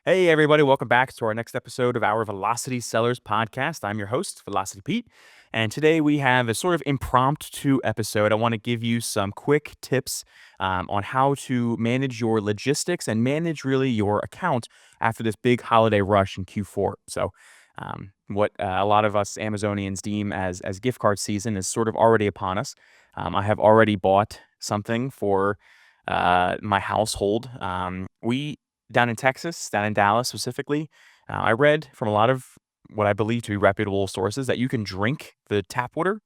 Hey, everybody, welcome back to our next episode of our Velocity Sellers podcast. I'm your host, Velocity Pete, and today we have a sort of impromptu episode. I want to give you some quick tips on how to manage your logistics and manage really your account after this big holiday rush in Q4. What a lot of us Amazonians deem as gift card season is sort of already upon us. I have already bought something for my household. We down in Texas, down in Dallas specifically, I read from a lot of what I believe to be reputable sources that you can drink the tap water.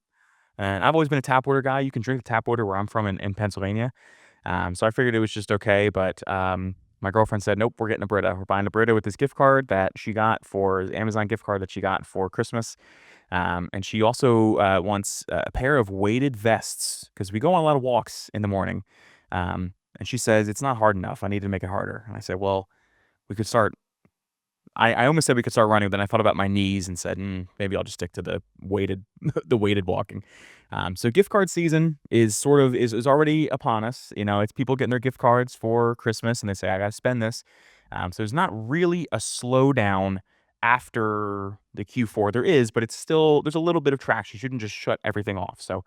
And I've always been a tap water guy. You can drink the tap water where I'm from in Pennsylvania. So I figured it was just okay. But my girlfriend said, nope, we're getting a Brita. We're buying a Brita with this gift card that she got for the Amazon gift card that she got for Christmas. And she also wants a pair of weighted vests because we go on a lot of walks in the morning. And she says, it's not hard enough. I need to make it harder. And I said, well, we could start. I almost said we could start running, but then I thought about my knees and said, maybe I'll just stick to the weighted, the weighted walking. So gift card season is sort of is already upon us. You know, it's people getting their gift cards for Christmas, and they say I got to spend this. So there's not really a slowdown after the Q4. There is, but it's still there's a little bit of traction. You shouldn't just shut everything off. So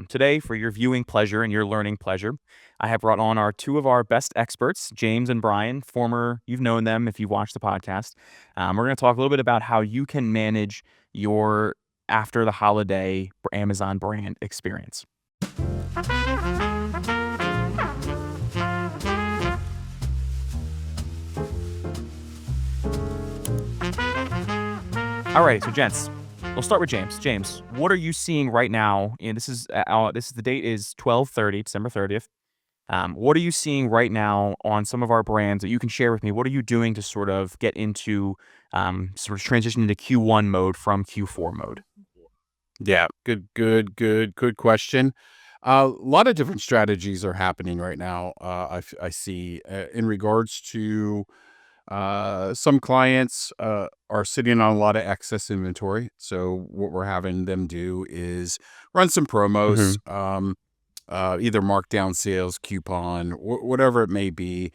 today, for your viewing pleasure and your learning pleasure, I have brought on our two of our best experts, James and Brian. You've known them if you've watched the podcast. We're going to talk a little bit about how you can manage your after the holiday Amazon brand experience. All right, so gents, we'll start with James. James, what are you seeing right now? And this is the date is 12/30, December 30th. What are you seeing right now on some of our brands that you can share with me? What are you doing to sort of get into sort of transition into Q1 mode from Q4 mode? Yeah, good question. A lot of different strategies are happening right now. I see in regards to some clients are sitting on a lot of excess inventory. So what we're having them do is run some promos, Hmm. either markdown sales, coupon, whatever it may be,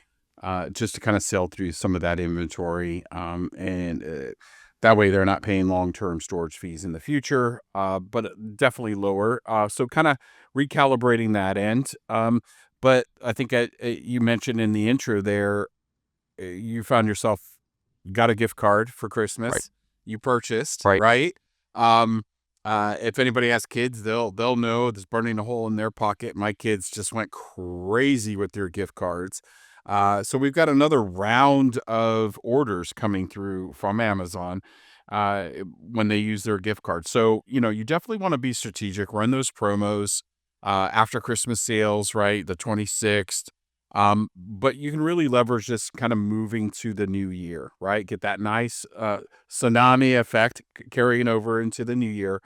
just to kind of sell through some of that inventory. And that way they're not paying long-term storage fees in the future, but definitely lower. So kind of recalibrating that end. But I think you mentioned in the intro there, you found yourself got a gift card for Right, Christmas. You purchased, right. right? Um, if anybody has kids, they'll know there's burning a hole in their pocket. My kids just went crazy with their gift cards. So we've got another round of orders coming through from Amazon when they use their gift card. So, you definitely want to be strategic, run those promos after Christmas sales, right? The 26th. But you can really leverage this kind of moving to the new year, right? Get that nice tsunami effect carrying over into the new year,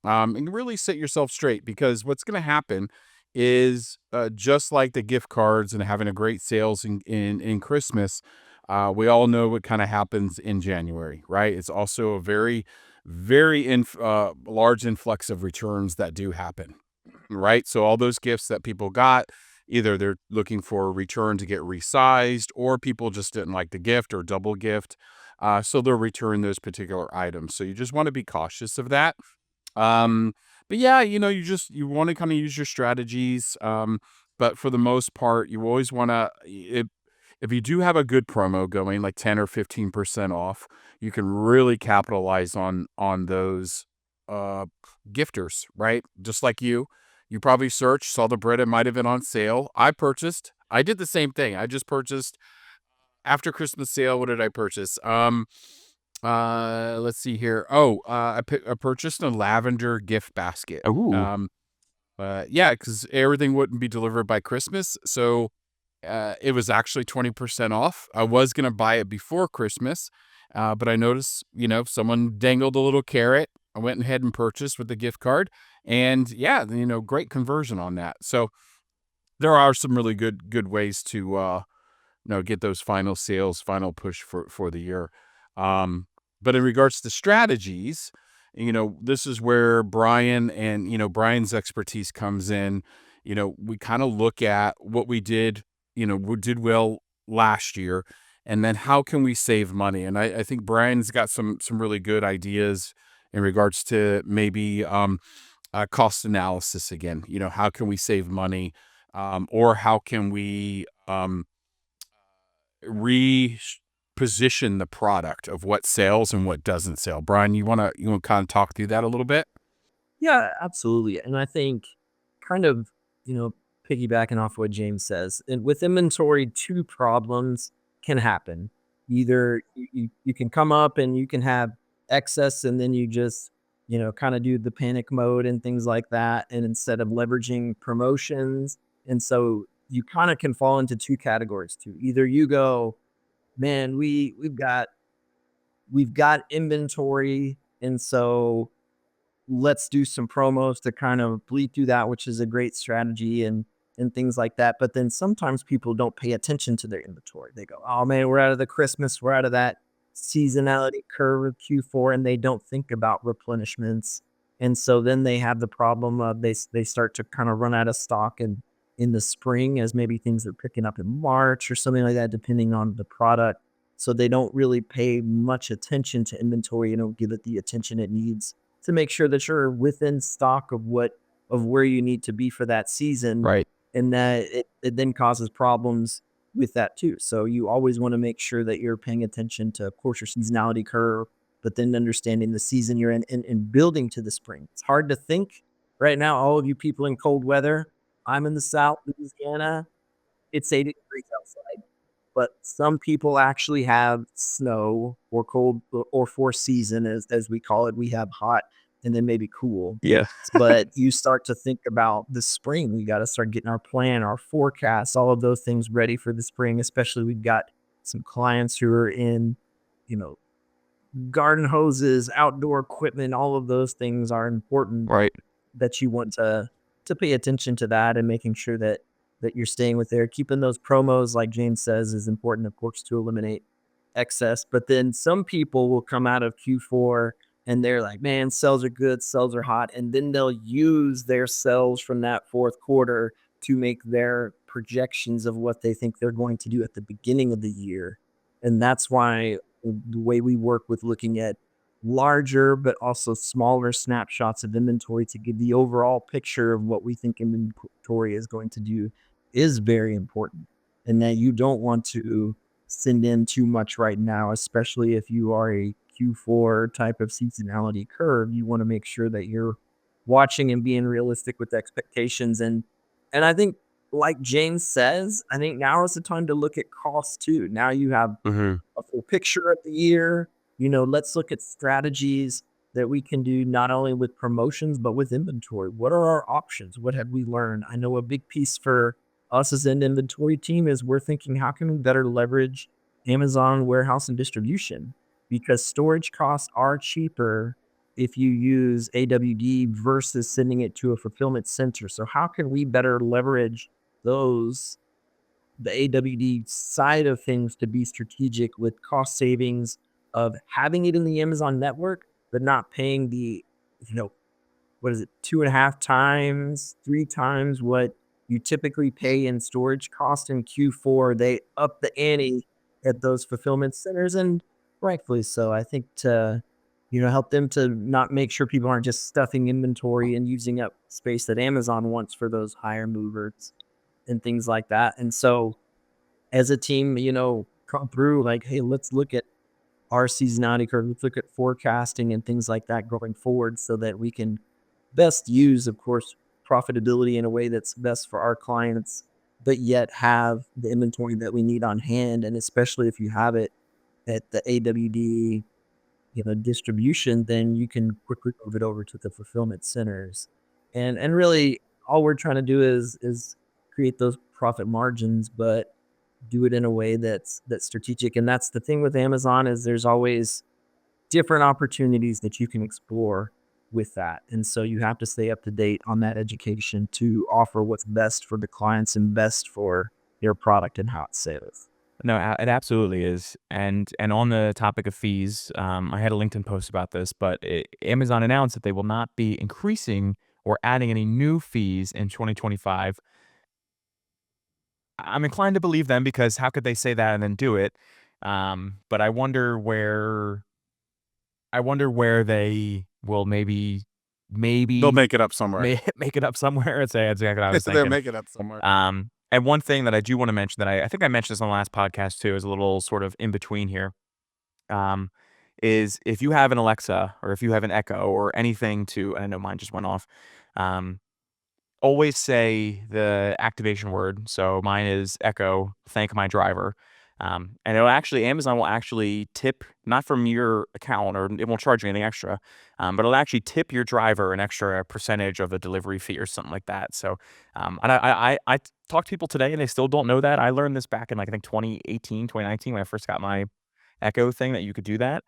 and really set yourself straight because what's going to happen is just like the gift cards and having a great sales in Christmas, we all know what kind of happens in January, right? It's also a very large influx of returns that do happen, right? So all those gifts that people got, either they're looking for a return to get resized, or people just didn't like the gift or double gift. So they'll return those particular items. So you just want to be cautious of that. Um, but yeah, you want to kind of use your strategies. But for the most part, you always want to, if you do have a good promo going, like 10 or 15% off, you can really capitalize on those uh gifters, right? Just like you probably searched, saw the Brita might have been on sale. I did the same thing. I just purchased after Christmas sale. What did I purchase? Let's see here. Oh, I purchased a lavender gift basket. Ooh, Yeah, because everything wouldn't be delivered by Christmas, so it was actually 20% off. I was gonna buy it before Christmas, but I noticed, someone dangled a little carrot. I went ahead and purchased with the gift card, and yeah, great conversion on that. So there are some really good ways to get those final sales, final push for the year. Um, but in regards to strategies, this is where Brian and Brian's expertise comes in. We kind of look at what we did, we did well last year, and then how can we save money? And I think Brian's got some really good ideas in regards to maybe cost analysis again. How can we save money, or how can we reposition the product of what sells and what doesn't sell? Brian, you wanna kind of talk through that a little bit? Yeah, absolutely. And I think kind of, you know, piggybacking off what James says, and with inventory, two problems can happen. Either you can come up and you can have excess and then you just, kind of do the panic mode and things like that. And instead of leveraging promotions. And so you kind of can fall into two categories too. Either you go, man, we've got inventory. And so let's do some promos to kind of bleed through that, which is a great strategy and things like that. But then sometimes people don't pay attention to their inventory. They go, "Oh man, we're out of the Christmas, we're out of that seasonality curve of Q4," and they don't think about replenishments. And so then they have the problem of they start to kind of run out of stock in the spring as maybe things are picking up in March or something like that, depending on the product. So they don't really pay much attention to inventory and don't give it the attention it needs to make sure that you're within stock of where you need to be for that season, Right. and that it then causes problems with that too. So you always want to make sure that you're paying attention to, of course, your seasonality curve, but then understanding the season you're in and building to the spring. It's hard to think right now, all of you people in cold weather. I'm in the South, Louisiana. It's 80 degrees outside, but some people actually have snow or cold or four season as we call it. We have hot and then maybe cool. Yeah. But you start to think about the spring. We got to start getting our plan, our forecasts, all of those things ready for the spring. Especially we've got some clients who are in, you know, garden hoses, outdoor equipment. All of those things are important Right. that you want to pay attention to that and making sure that you're staying with there. Keeping those promos, like James says, is important, of course, to eliminate excess. But then some people will come out of Q4 and they're like, man, sales are good, sales are hot. And then they'll use their sales from that fourth quarter to make their projections of what they think they're going to do at the beginning of the year. And that's why the way we work with looking at larger but also smaller snapshots of inventory to give the overall picture of what we think inventory is going to do is very important. And that you don't want to send in too much right now, especially if you are a Q4 type of seasonality curve. You want to make sure that you're watching and being realistic with expectations. And I think, like James says, I think now is the time to look at costs too. Now you have Hmm. a full picture of the year. Let's look at strategies that we can do not only with promotions, but with inventory. What are our options? What have we learned? I know a big piece for us as an inventory team is we're thinking, how can we better leverage Amazon warehouse and distribution? Because storage costs are cheaper if you use AWD versus sending it to a fulfillment center. So how can we better leverage those the AWD side of things to be strategic with cost savings of having it in the Amazon network, but not paying the, you know, what is it, two and a half times, three times what you typically pay in storage cost in Q4. They up the ante at those fulfillment centers, and rightfully so. I think to, help them to not make sure people aren't just stuffing inventory and using up space that Amazon wants for those higher movers and things like that. And so as a team, come through like, hey, let's look at our seasonality curve. Let's look at forecasting and things like that going forward so that we can best use, of course, profitability in a way that's best for our clients, but yet have the inventory that we need on hand. And especially if you have it at the AWD, distribution, then you can quickly move it over to the fulfillment centers. And really all we're trying to do is create those profit margins, but do it in a way that's strategic. And that's the thing with Amazon is there's always different opportunities that you can explore with that. And so you have to stay up to date on that education to offer what's best for the clients and best for their product and how it sells. No, it absolutely is. And on the topic of fees, I had a LinkedIn post about this, but Amazon announced that they will not be increasing or adding any new fees in 2025. I'm inclined to believe them because how could they say that and then do it? But I wonder where they will They'll maybe make it up somewhere. make it up somewhere. That's exactly what I was They'll thinking. make it up somewhere. And one thing that I do want to mention that I think I mentioned this on the last podcast too, is a little sort of in between here. Um, is if you have an Alexa or if you have an Echo or anything to, and I know mine just went off. Um, Always say the activation word. So mine is Echo, thank my driver. And Amazon will actually tip, not from your account, or it won't charge you anything extra, but it'll actually tip your driver an extra percentage of the delivery fee or something like that. So, and I talked to people today and they still don't know that. I learned this back in like, I think 2018, 2019, when I first got my Echo thing, that you could do that.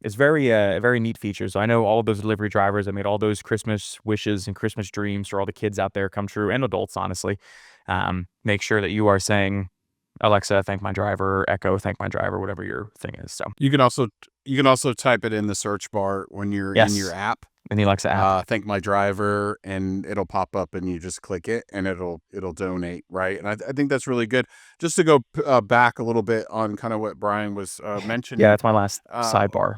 It's very neat feature. So I know all of those delivery drivers that made all those Christmas wishes and Christmas dreams for all the kids out there come true, and adults, honestly. Make sure that you are saying, Alexa, thank my driver, Echo, thank my driver, whatever your thing is. So You can also type it in the search bar when you're in your yes, app. in the Alexa app. Thank my driver, and it'll pop up, and you just click it, and it'll donate, right? And I think that's really good. Just to go back a little bit on kind of what Brian was Yeah, mentioning. that's my last Uh, sidebar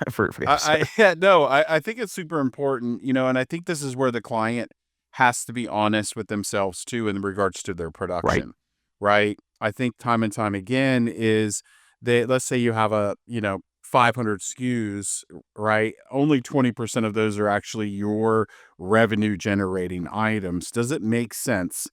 for the episode. I think it's super important, and I think this is where the client has to be honest with themselves too in regards to their Right. production, right? I think time and time again is let's say you have 500 SKUs, right? Only 20% of those are actually your revenue generating items. Does it make sense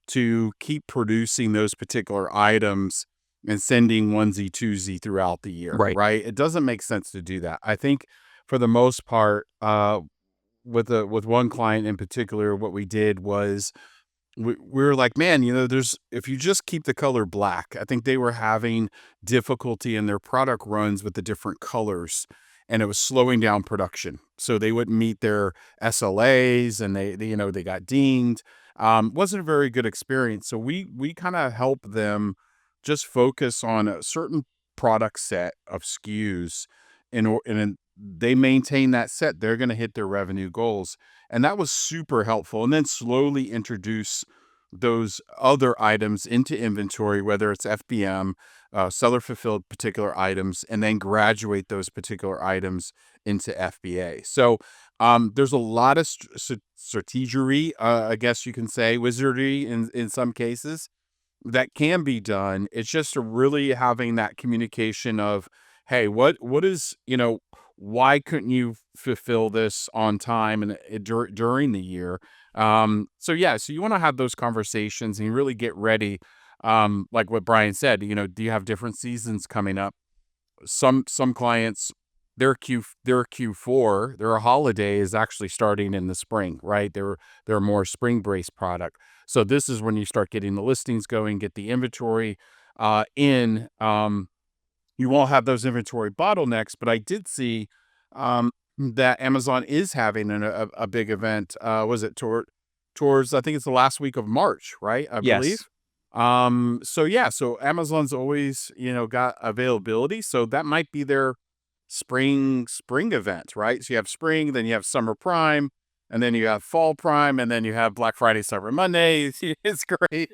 to keep producing those particular items and sending onesie twosie throughout the year, Right. right? It doesn't make sense to do that. I think for the most part, with one client in particular, what we did was we were like, man, if you just keep the color black. I think they were having difficulty in their product runs with the different colors, and it was slowing down production. So they wouldn't meet their SLAs, and they got dinged. Wasn't a very good experience. So we kind of help them just focus on a certain product set of SKUs, and they maintain that set, they're going to hit their revenue goals. And that was super helpful. And then slowly introduce those other items into inventory, whether it's FBM, seller fulfilled particular items, and then graduate those particular items into FBA. So there's a lot of strategery, I guess you can say, wizardry in some cases, that can be done. It's just really having that communication of, hey, what is, why couldn't you fulfill this on time and during the year? So you want to have those conversations and really get ready. Like what Brian said, do you have different seasons coming up? Some clients, their Q4, their holiday is actually starting in the spring, right? They're more spring based product. So this is when you start getting the listings going, get the inventory in. You won't have those inventory bottlenecks, but I did see that Amazon is having a big event. Was it towards, I think it's the last week of March, right? I believe. Yes. So Amazon's always, got availability. So that might be their spring event, right? So you have spring, then you have summer prime, and then you have fall prime, and then you have Black Friday, Cyber Monday. It's great.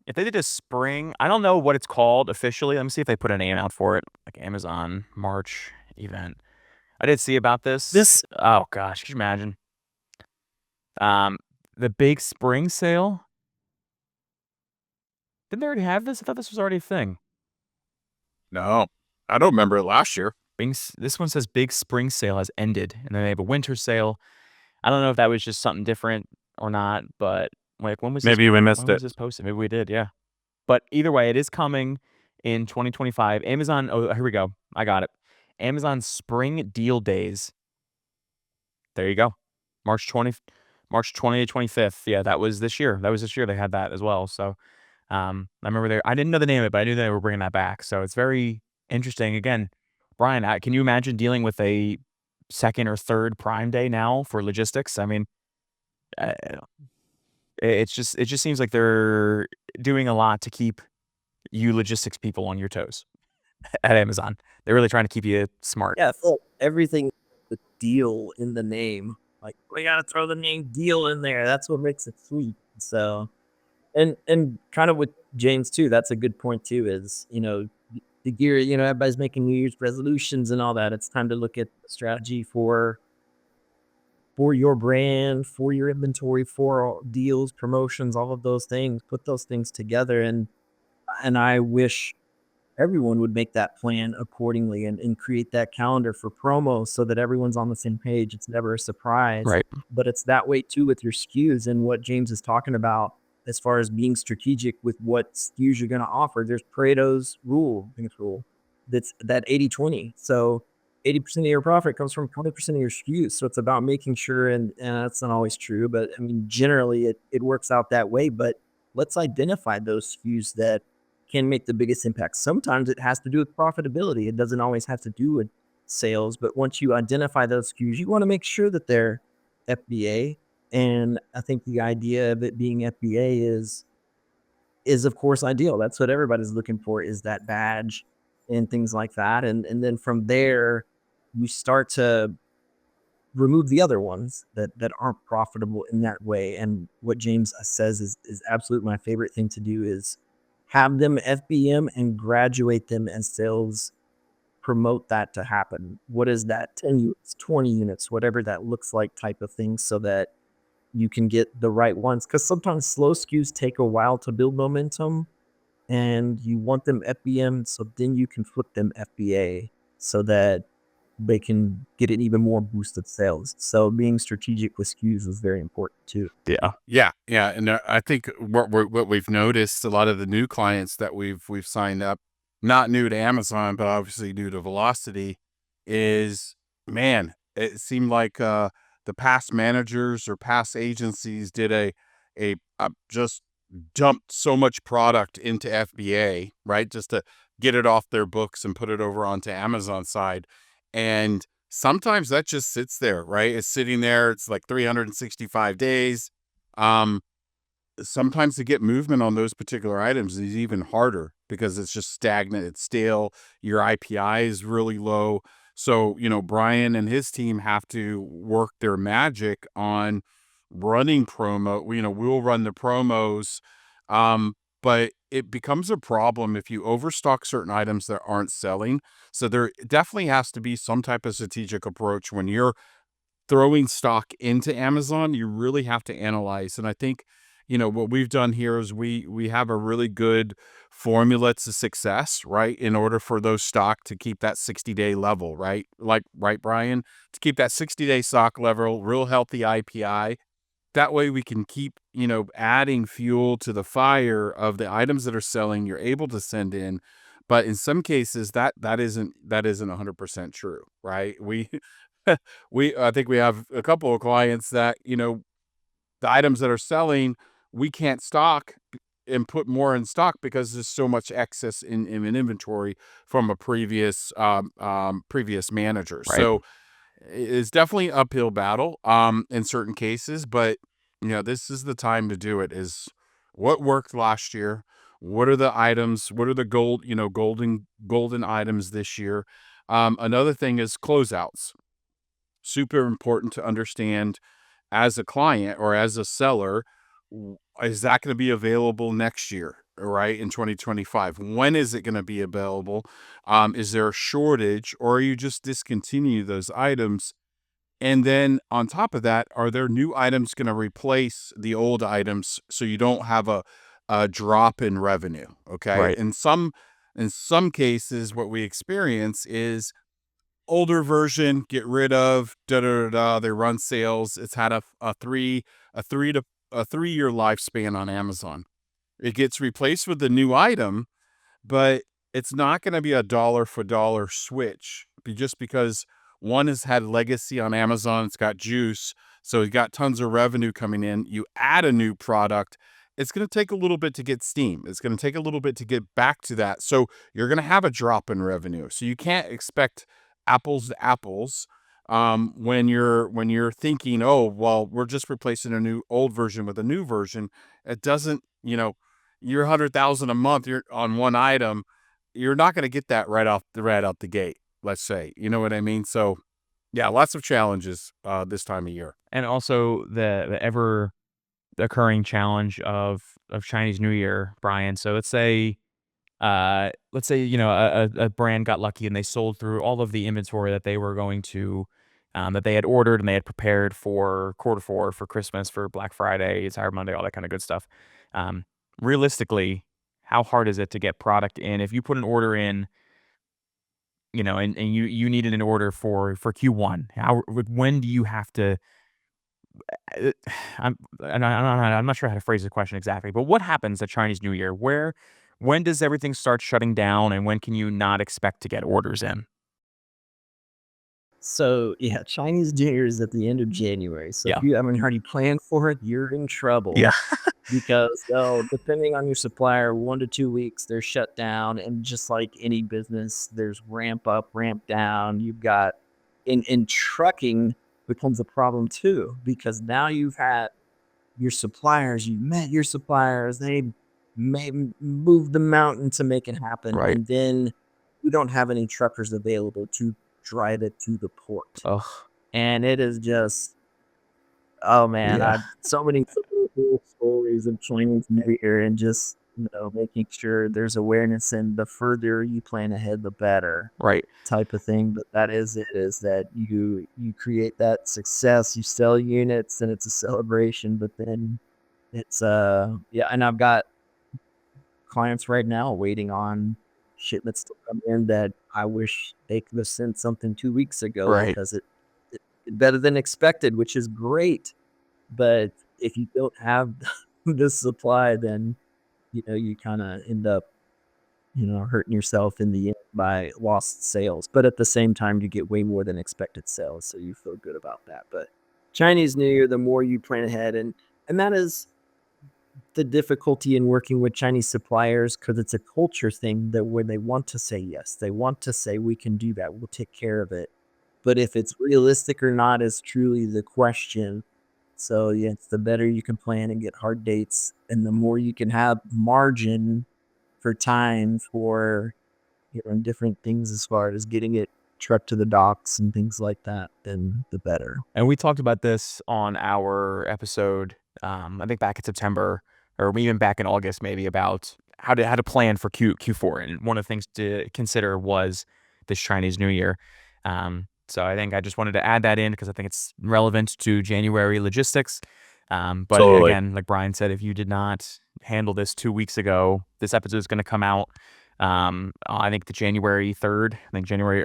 If they did a spring, I don't know what it's called officially. Let me see if they put a name out for it, like Amazon March event. I did see about this. Oh gosh, could you imagine? The big spring sale. Didn't they already have this? I thought this was already a thing. No, I don't remember it last year. This one says big spring sale has ended, and then they have a winter sale. I don't know if that was just something different or not, but like when was Maybe we missed when was it. this posted? Maybe we did, yeah. But either way, it is coming in 2025. Amazon. Oh, here we go. I got it. Amazon Spring Deal Days. There you go. March 20th to 25th. Yeah, that was this year. They had that as well. So I remember I didn't know the name of it, but I knew they were bringing that back. So it's very interesting. Again, Brian, can you imagine dealing with a second or third Prime Day now for logistics? I mean, uh, it just seems like they're doing a lot to keep you logistics people on your toes at Amazon. They're really trying to keep you smart. Yeah, I feel like everything, the deal in the name. Like we gotta throw the name deal in there. That's what makes it sweet. So, and kind of with James too. That's a good point too. Is the gear, everybody's making New Year's resolutions and all that. It's time to look at strategy for your brand, for your inventory, for deals, promotions, all of those things. Put those things together, and I wish everyone would make that plan accordingly and create that calendar for promos so that everyone's on the same page. It's never a surprise, Right. but it's that way too with your SKUs and what James is talking about as far as being strategic with what SKUs you're going to offer. There's Pareto's rule, I think it's rule, that's that 80-20. So 80% of your profit comes from 20% of your SKUs. So it's about making sure, and that's not always true, but I mean, generally it works out that way. But let's identify those SKUs that can make the biggest impact. Sometimes it has to do with profitability. It doesn't always have to do with sales, but once you identify those SKUs, you want to make sure that they're FBA. And I think the idea of it being FBA is of course ideal. That's what everybody's looking for, is that badge and things like that. And then from there, you start to remove the other ones that aren't profitable in that way. And what James says is absolutely my favorite thing to do, is have them FBM and graduate them as sales, promote that to happen. What is that? 10 units, 20 units, whatever that looks like type of thing, so that you can get the right ones. Because sometimes slow SKUs take a while to build momentum, and you want them FBM so then you can flip them FBA so that they can get an even more boosted sales. So being strategic with SKUs is very important too. Yeah. Yeah. And I think what we've noticed, a lot of the new clients that we've signed up, not new to Amazon, but obviously new to Velocity, is, man, it seemed like the past managers or past agencies did a just dumped so much product into FBA, right? Just to get it off their books and put it over onto Amazon side. And sometimes that just sits there, right? It's sitting there. It's like 365 days. Sometimes to get movement on those particular items is even harder because it's just stagnant. It's stale. Your IPI is really low. So, Brian and his team have to work their magic on running promo. We'll run the promos. But it becomes a problem if you overstock certain items that aren't selling. So there definitely has to be some type of strategic approach when you're throwing stock into Amazon. You really have to analyze. And I think, what we've done here is we have a really good formula to success, right? In order for those stock to keep that 60-day level, right? Right, Brian? To keep that 60-day stock level, real healthy IPI. That way we can keep, adding fuel to the fire of the items that are selling, you're able to send in. But in some cases that isn't 100% true, right? I think we have a couple of clients that, the items that are selling, we can't stock and put more in stock because there's so much excess in inventory from a previous manager. Right. So it's definitely an uphill battle in certain cases, but this is the time to do it. Is what worked last year? What are the items? What are the golden items this year? Another thing is closeouts. Super important to understand as a client or as a seller. Is that going to be available next year? Right, in 2025? When is it going to be available? Is there a shortage, or are you just discontinue those items? And then on top of that, are there new items going to replace the old items so you don't have a drop in revenue? Okay. Right. In some cases, what we experience is older version, get rid of, they run sales. It's had a 3-year lifespan on Amazon. It gets replaced with the new item, but it's not going to be a dollar for dollar switch just because one has had legacy on Amazon. It's got juice. So it's got tons of revenue coming in. You add a new product, it's going to take a little bit to get steam. It's going to take a little bit to get back to that. So you're going to have a drop in revenue. So you can't expect apples to apples when you're thinking, oh, well, we're just replacing a new old version with a new version. It doesn't, you're 100,000 a month, you're on one item. You're not going to get that right out the gate, let's say. You know what I mean? So yeah, lots of challenges this time of year. And also the ever occurring challenge of Chinese New Year, Brian. So let's say let's say, a brand got lucky and they sold through all of the inventory that they were going to, that they had ordered and they had prepared for quarter four, for Christmas, for Black Friday, Cyber Monday, all that kind of good stuff. Um, Realistically, how hard is it to get product in? If you put an order in, and you needed an order for Q1, when do you have to? uh, I'm not sure how to phrase the question exactly, but what happens at Chinese New Year? When does everything start shutting down, and when can you not expect to get orders in? So yeah, Chinese New Year is at the end of January. So if Yeah. you haven't already planned for it, you're in trouble Yeah. because depending on your supplier, 1 to 2 weeks they're shut down, and just like any business, there's ramp up, ramp down. You've got in trucking becomes a problem too because now you've had your suppliers, you met your suppliers, they may move the mountain to make it happen, Right. and then you don't have any truckers available to drive it to the port. Ugh. And it is just, oh man, Yeah. I so many cool stories of Chinese New Year and just making sure there's awareness, and the further you plan ahead, the better Right. type of thing. But that is it, is that you create that success, you sell units, and it's a celebration. But then it's yeah, and I've got clients right now waiting on shipments to come in that I wish they could have sent something 2 weeks ago Right. because it better than expected, which is great. But if you don't have the supply, then you kind of end up hurting yourself in the end by lost sales. But at the same time, you get way more than expected sales, so you feel good about that. But Chinese New Year, the more you plan ahead, and that is the difficulty in working with Chinese suppliers because it's a culture thing that when they want to say yes, they want to say, we can do that, we'll take care of it. But if it's realistic or not is truly the question. So yeah, it's the better you can plan and get hard dates, and the more you can have margin for time for different things as far as getting it trucked to the docks and things like that, then the better. And we talked about this on our episode, I think back in September, or even back in August, maybe, about how to plan for Q4. And one of the things to consider was this Chinese New Year. So I think I just wanted to add that in because I think it's relevant to January logistics. But Totally. again, like Brian said, if you did not handle this 2 weeks ago, this episode is going to come out. I think the January 3rd. I think January,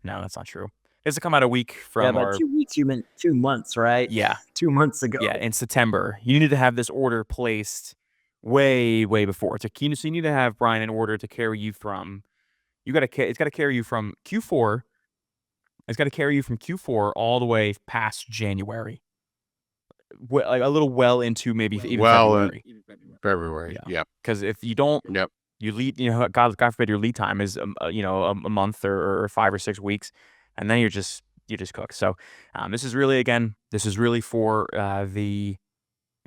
no, that's not true. It's to come out a week Yeah, from by our, 2 weeks, you meant 2 months, right? yeah, 2 months ago. yeah, in September. You need to have this order placed way, way before. So you need to have Brian in order to carry you from. It's got to carry you from Q4. It's got to carry you from Q4 all the way past January, like a little well into maybe even Well, in February. February. Yeah, Yep. because if you don't, Yep. you lead, God forbid your lead time is, a month or 5 or 6 weeks, and then you just cook. So, this is really for the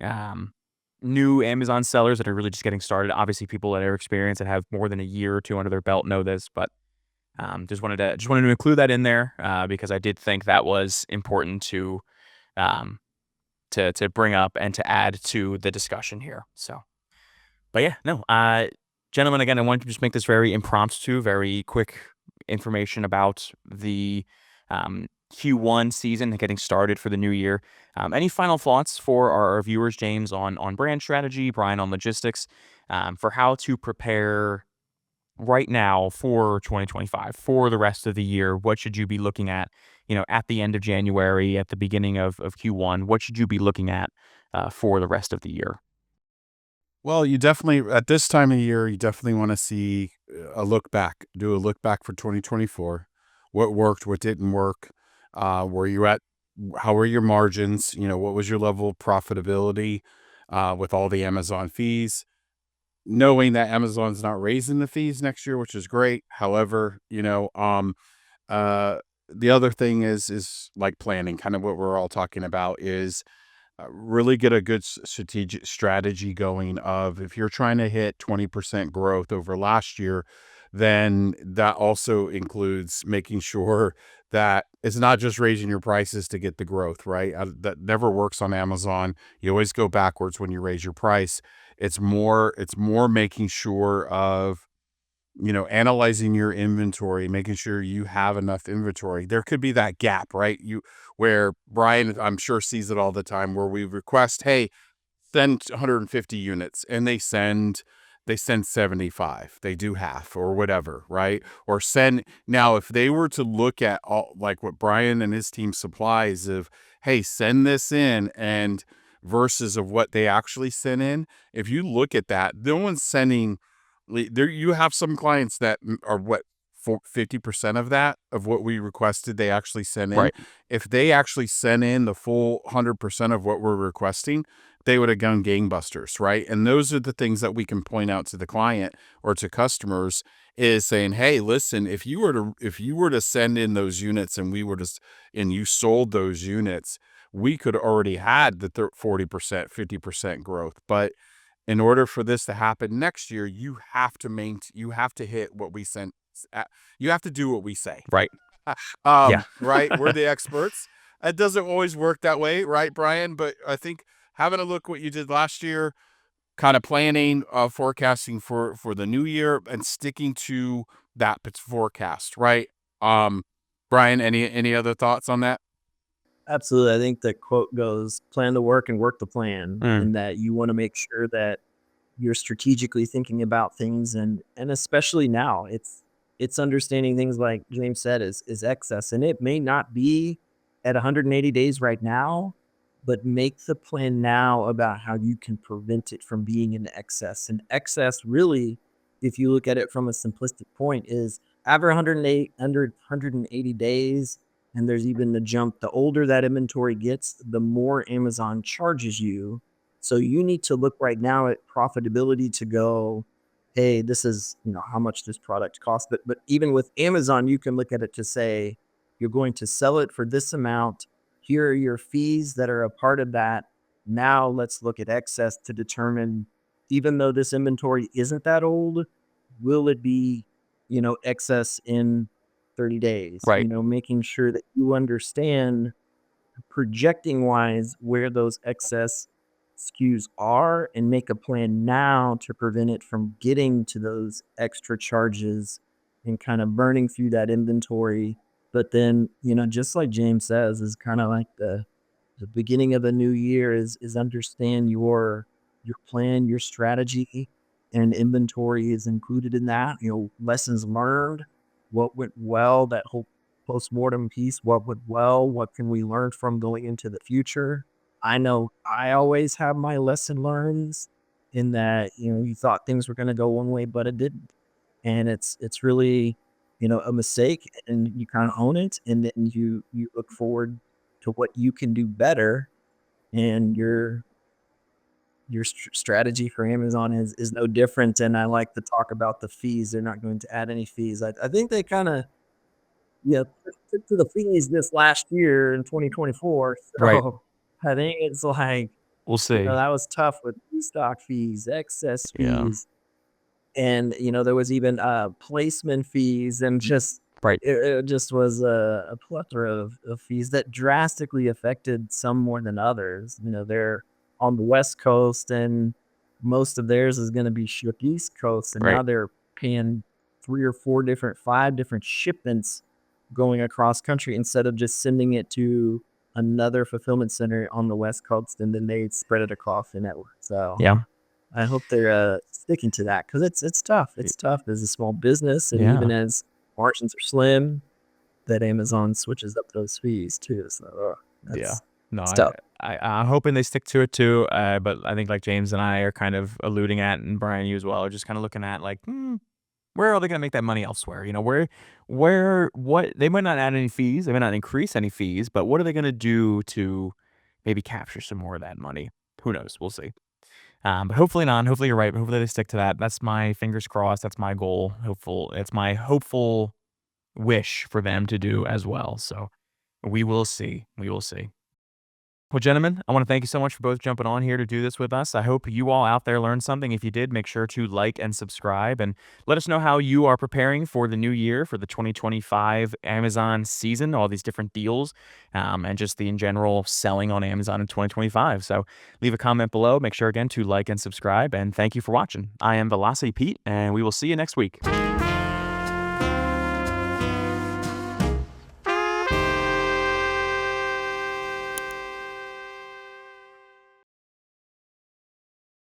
um, new Amazon sellers that are really just getting started. Obviously, people that are experienced that have more than a year or two under their belt know this, but just wanted to include that in there because I did think that was important um, to bring up and to add to the discussion here. So. But yeah, no, gentlemen, again, I wanted to just make this very impromptu, very quick information about the Q1 season and getting started for the new year. Any final thoughts for our viewers, James, on brand strategy, Brian on logistics, for how to prepare right now for 2025, for the rest of the year? What should you be looking at, at the end of January, at the beginning of Q1? What should you be looking at for the rest of the year? Well, you definitely, at this time of year, you definitely want to see a look back, do a look back for 2024. What worked, what didn't work, where you at, how were your margins, what was your level of profitability with all the Amazon fees, knowing that Amazon's not raising the fees next year, which is great. However, uh, the other thing is like planning, kind of what we're all talking about is really get a good strategic strategy going of if you're trying to hit 20% growth over last year, then that also includes making sure that it's not just raising your prices to get the growth, right? That never works on Amazon. You always go backwards when you raise your price. It's more making sure of analyzing your inventory, making sure you have enough inventory. There could be that gap, right? Where Brian, I'm sure, sees it all the time, where we request, hey, send 150 units, and they send 75, they do half or whatever, right? Or send, now if they were to look at all, like what Brian and his team supplies of, hey, send this in, and versus of what they actually sent in, if you look at that, no one's sending there. You have some clients that are what, 50% of that, of what we requested, they actually sent in. Right. If they actually sent in the full 100% of what we're requesting, they would have gone gangbusters, right? And those are the things that we can point out to the client or to customers, is saying, hey, listen, if you were to send in those units, and and you sold those units, we could already had the 40%, 50% growth. But in order for this to happen next year, you have to hit what we sent. You have to do what we say. Right. Yeah. Right. We're the experts. It doesn't always work that way, right, Brian? But I think having a look what you did last year, kind of planning, forecasting for the new year, and sticking to that forecast, right? Brian, any other thoughts on that? Absolutely. I think the quote goes, plan the work and work the plan, Mm. and that you want to make sure that you're strategically thinking about things, and especially now, it's understanding things like James said is excess, and it may not be at 180 days right now, but make the plan now about how you can prevent it from being in excess. And excess, really, if you look at it from a simplistic point, is after 180 days, and there's even the jump, the older that inventory gets, the more Amazon charges you. So you need to look right now at profitability to go, hey, this is, how much this product costs. But even with Amazon, you can look at it to say, you're going to sell it for this amount. Here are your fees that are a part of that. Now let's look at excess to determine, even though this inventory isn't that old, will it be, excess in 30 days? Right. Making sure that you understand projecting wise where those excess SKUs are, and make a plan now to prevent it from getting to those extra charges and kind of burning through that inventory. But then, just like James says, is kind of like the beginning of a new year is understand your plan, your strategy, and inventory is included in that. Lessons learned, what went well, that whole post-mortem piece, what went well, what can we learn from going into the future. I know I always have my lesson learns, in that, you thought things were going to go one way, but it didn't. And it's really, a mistake, and you kind of own it. And then you look forward to what you can do better. And your strategy for Amazon is no different. And I like to talk about the fees. They're not going to add any fees. I think they kind of, took to the fees this last year in 2024. So Right. I think it's like, We'll see. that was tough with stock fees, excess Yeah. fees. And, there was even placement fees, and just, Right. it just was a plethora of fees that drastically affected some more than others. They're on the West Coast, and most of theirs is going to be shipped East Coast. And now Right. they're paying 5 different shipments going across country, instead of just sending it to another fulfillment center on the West Coast, and then they spread it across the network. So Yeah. I hope they're sticking to that, because it's tough. It's tough as a small business, and Yeah. even as margins are slim, that Amazon switches up those fees too. So Yeah. No, it's tough. I'm hoping they stick to it too. But I think, like James and I are kind of alluding at, and Brian, you as well, are just kind of looking at, like, where are they going to make that money elsewhere? What they might not add any fees, they might not increase any fees, but what are they going to do to maybe capture some more of that money? Who knows? We'll see. But hopefully not. Hopefully you're right. But hopefully they stick to that. That's my fingers crossed. That's my goal. It's my hopeful wish for them to do as well. So we will see. We will see. Well, gentlemen, I want to thank you so much for both jumping on here to do this with us. I hope you all out there learned something. If you did, make sure to like and subscribe, and let us know how you are preparing for the new year, for the 2025 Amazon season, all these different deals, and just the in general selling on Amazon in 2025. So leave a comment below. Make sure again to like and subscribe, and thank you for watching. I am Velocity Pete, and we will see you next week.